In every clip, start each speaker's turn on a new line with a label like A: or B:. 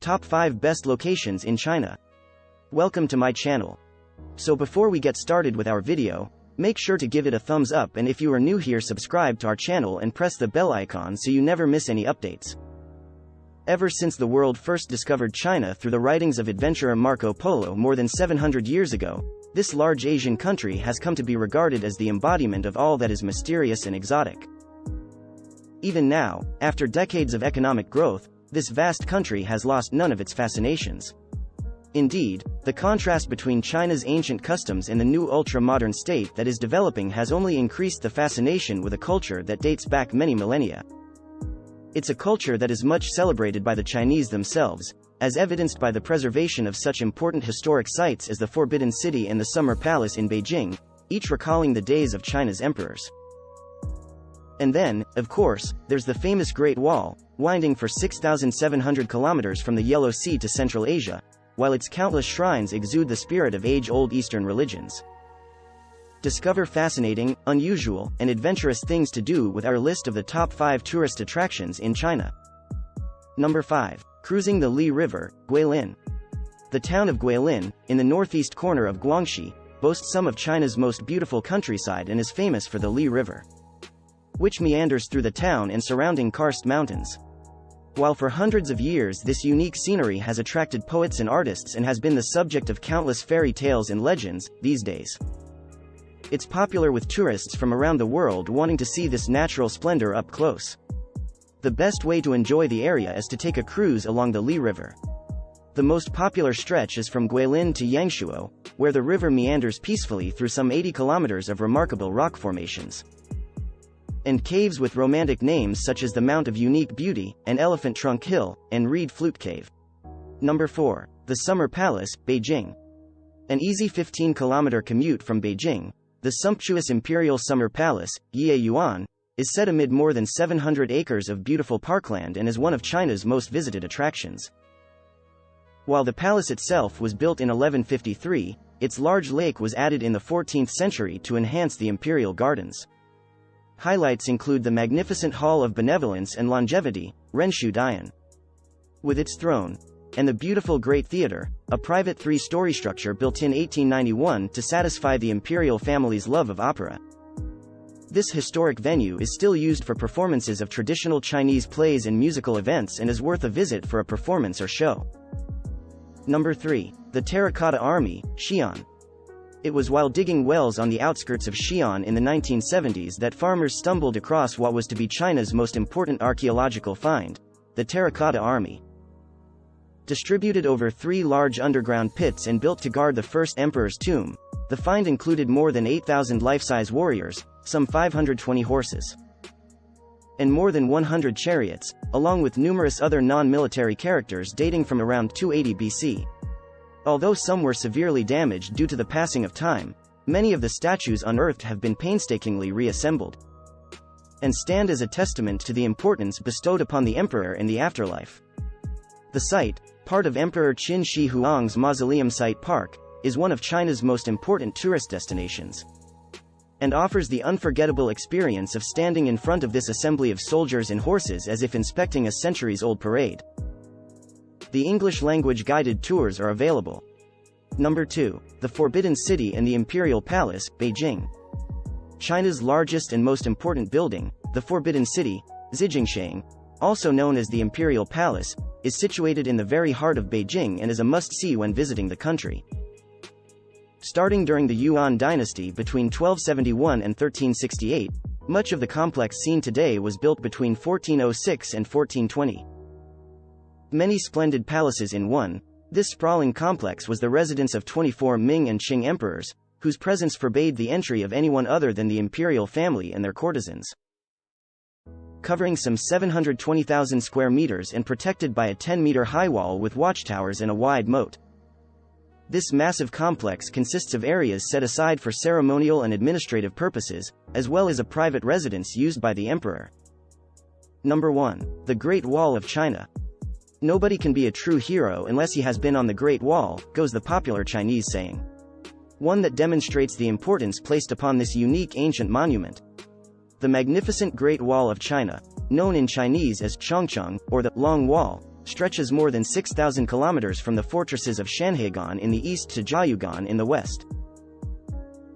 A: Top 5 Best Locations in China. Welcome to my channel. So before we get started with our video, make sure to give it a thumbs up, and if you are new here, subscribe to our channel and press the bell icon so you never miss any updates. Ever since the world first discovered China through the writings of adventurer Marco Polo more than 700 years ago, this large Asian country has come to be regarded as the embodiment of all that is mysterious and exotic. Even now, after decades of economic growth, this vast country has lost none of its fascinations. Indeed, the contrast between China's ancient customs and the new ultra-modern state that is developing has only increased the fascination with a culture that dates back many millennia. It's a culture that is much celebrated by the Chinese themselves, as evidenced by the preservation of such important historic sites as the Forbidden City and the Summer Palace in Beijing, each recalling the days of China's emperors. And then, of course, there's the famous Great Wall, winding for 6,700 kilometers from the Yellow Sea to Central Asia, while its countless shrines exude the spirit of age-old Eastern religions. Discover fascinating, unusual, and adventurous things to do with our list of the top 5 tourist attractions in China. Number 5. Cruising the Li River, Guilin. The town of Guilin, in the northeast corner of Guangxi, boasts some of China's most beautiful countryside and is famous for the Li River, which meanders through the town and surrounding karst mountains. While for hundreds of years this unique scenery has attracted poets and artists and has been the subject of countless fairy tales and legends, these days it's popular with tourists from around the world wanting to see this natural splendor up close. The best way to enjoy the area is to take a cruise along the Li River. The most popular stretch is from Guilin to Yangshuo, where the river meanders peacefully through some 80 kilometers of remarkable rock formations and caves with romantic names such as the Mount of Unique Beauty, and Elephant Trunk Hill, and Reed Flute Cave. Number 4. The Summer Palace, Beijing. An easy 15-kilometer commute from Beijing, the sumptuous Imperial Summer Palace, Ye Yuan, is set amid more than 700 acres of beautiful parkland and is one of China's most visited attractions. While the palace itself was built in 1153, its large lake was added in the 14th century to enhance the imperial gardens. Highlights include the magnificent Hall of Benevolence and Longevity, Renshu Dian, with its throne, and the beautiful Great Theatre, a private 3-story structure built in 1891 to satisfy the imperial family's love of opera. This historic venue is still used for performances of traditional Chinese plays and musical events and is worth a visit for a performance or show. Number 3. The Terracotta Army, Xi'an. It was while digging wells on the outskirts of Xi'an in the 1970s that farmers stumbled across what was to be China's most important archaeological find, the Terracotta Army. Distributed over 3 large underground pits and built to guard the first emperor's tomb, the find included more than 8,000 life-size warriors, some 520 horses, and more than 100 chariots, along with numerous other non-military characters dating from around 280 BC. Although some were severely damaged due to the passing of time, many of the statues unearthed have been painstakingly reassembled and stand as a testament to the importance bestowed upon the emperor in the afterlife. The site, part of Emperor Qin Shi Huang's Mausoleum Site Park, is one of China's most important tourist destinations, and offers the unforgettable experience of standing in front of this assembly of soldiers and horses as if inspecting a centuries-old parade. The English-language guided tours are available. Number 2. The Forbidden City and the Imperial Palace, Beijing. China's largest and most important building, the Forbidden City, Zijingshan, also known as the Imperial Palace, is situated in the very heart of Beijing and is a must-see when visiting the country. Starting during the Yuan dynasty between 1271 and 1368, much of the complex seen today was built between 1406 and 1420. Many splendid palaces in one, this sprawling complex was the residence of 24 Ming and Qing emperors, whose presence forbade the entry of anyone other than the imperial family and their courtesans. Covering some 720,000 square meters and protected by a 10-meter high wall with watchtowers and a wide moat. This massive complex consists of areas set aside for ceremonial and administrative purposes, as well as a private residence used by the emperor. Number 1. The Great Wall of China. Nobody can be a true hero unless he has been on the Great Wall, goes the popular Chinese saying. One that demonstrates the importance placed upon this unique ancient monument. The magnificent Great Wall of China, known in Chinese as Chongcheng, or the Long Wall, stretches more than 6,000 kilometers from the fortresses of Shanhaiguan in the east to Jiayuguan in the west.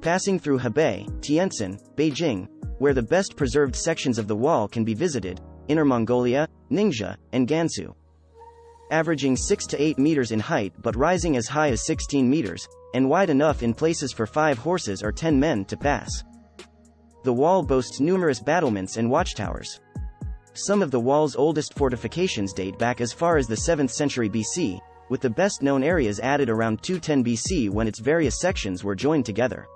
A: Passing through Hebei, Tientsin, Beijing, where the best preserved sections of the wall can be visited, Inner Mongolia, Ningxia, and Gansu. Averaging 6 to 8 meters in height but rising as high as 16 meters, and wide enough in places for 5 horses or 10 men to pass. The wall boasts numerous battlements and watchtowers. Some of the wall's oldest fortifications date back as far as the 7th century BC, with the best-known areas added around 210 BC when its various sections were joined together.